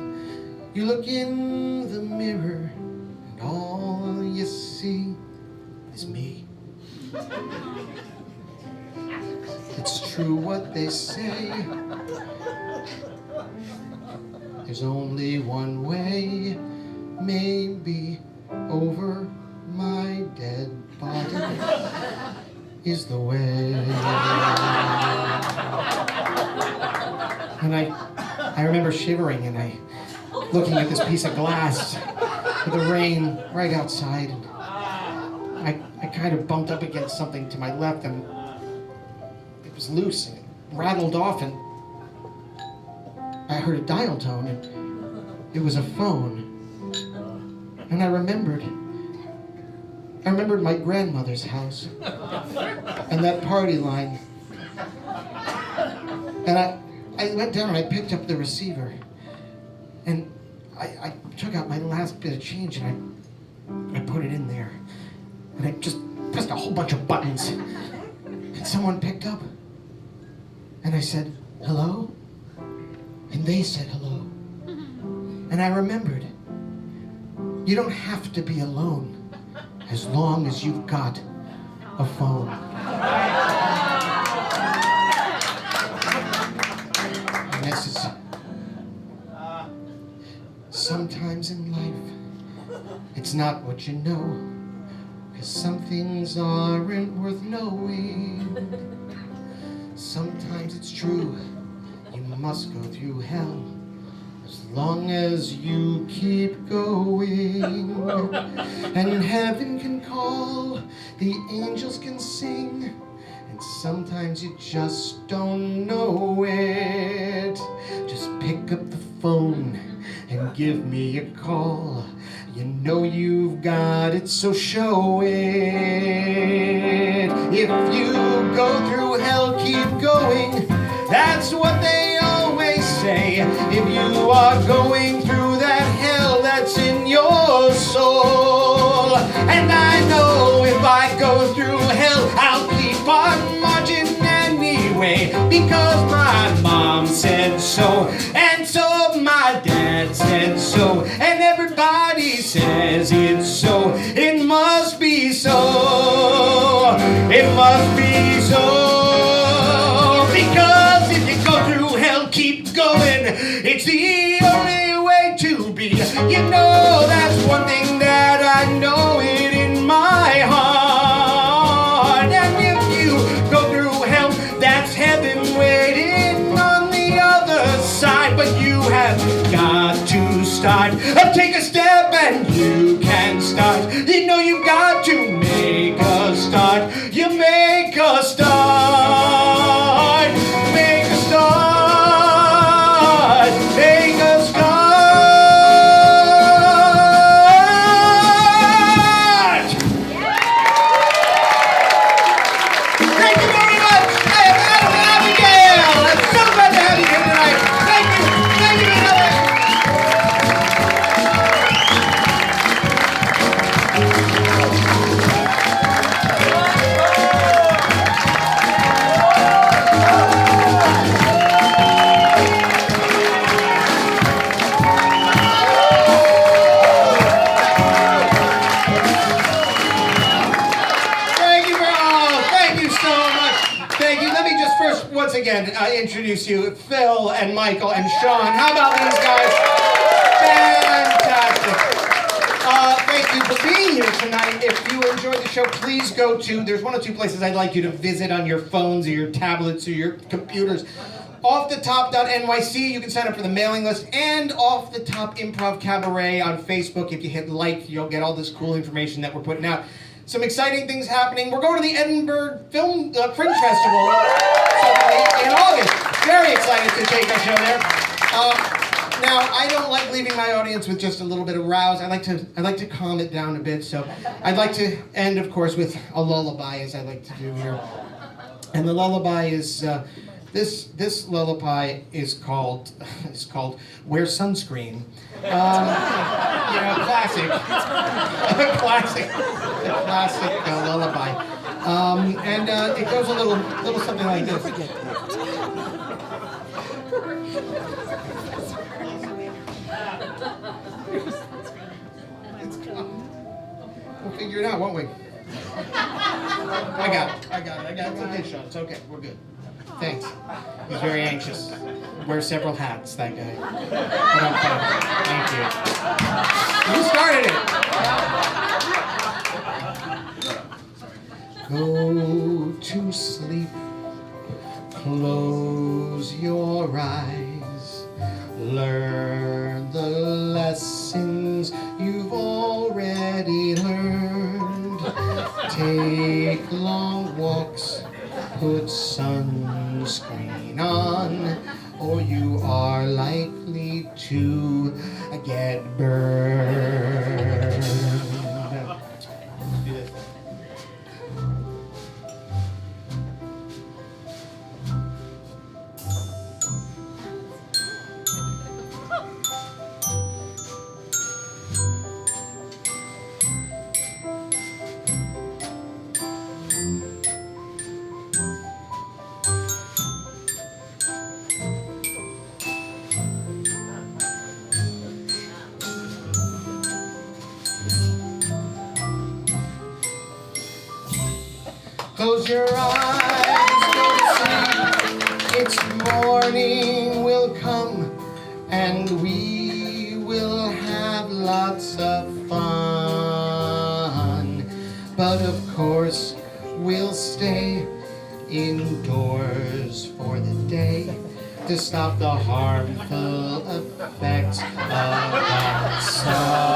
you look in the mirror and all you see is me. It's true what they say. There's only one way, maybe over my dead body is the way. And I remember shivering and looking at this piece of glass with the rain right outside. And I kind of bumped up against something to my left and it was loose and it rattled off and I heard a dial tone and it was a phone. And I remembered my grandmother's house and that party line. And I went down and I picked up the receiver and I took out my last bit of change and I put it in there. And I just pressed a whole bunch of buttons. And someone picked up. And I said, hello? And they said hello. And I remembered, you don't have to be alone as long as you've got a phone. And this is, sometimes in life, it's not what you know, 'cause some things aren't worth knowing. Sometimes it's true, you must go through hell, as long as you keep going. And heaven can call, the angels can sing, and sometimes you just don't know it. Just pick up the phone and give me a call. You know you've got it, so show it. If you go through hell, keep going. That's what they always say. If you are going through that hell that's in your soul. And I know if I go through hell, I'll keep on marching anyway, because my mom said so, and so my dad said so, and everybody says it's so. It must be so. It must be so. Because if you go through hell, keep going. It's the only way to be. You know, that's one thing that I know it in my heart. And if you go through hell, that's heaven waiting on the other side. But you have got to start. Take a step and you can start. You know know you've got to make a start. You make a start. Make a start. Make a start. Thank you very much. I am Adam and Abigail. It's so glad to have you here tonight. Thank you. Thank you, another. Thank you for all. Thank you so much. Thank you. Let me just first, once again, introduce you, Phil and Michael and Sean. How about these guys? Fantastic. Thank you for being here tonight. If you enjoyed the show, please go to, there's one or two places I'd like you to visit on your phones or your tablets or your computers. OffTheTop.nyc, you can sign up for the mailing list, and Off the Top Improv Cabaret on Facebook. If you hit like, you'll get all this cool information that we're putting out. Some exciting things happening. We're going to the Edinburgh Film Fringe Festival in August. Very excited to take our show there. Now, I don't like leaving my audience with just a little bit of rouse. I like to calm it down a bit. So I'd like to end, of course, with a lullaby, as I like to do here. And the lullaby is this lullaby is called Wear Sunscreen. Classic lullaby. And it goes a little something like this. We'll figure it out, won't we? I got it. It's okay, Sean. It's okay. We're good. Thanks. He's very anxious. Wears several hats, that guy. But I'm fine. Thank you. You started it. Go to sleep. Close your eyes. Learn the lessons you've already learned. Take long walks. Put sunscreen on, or you are likely to get burned. Do this. Close your eyes, go to sleep. It's morning will come, and we will have lots of fun. But of course, we'll stay indoors for the day to stop the harmful effects of the sun.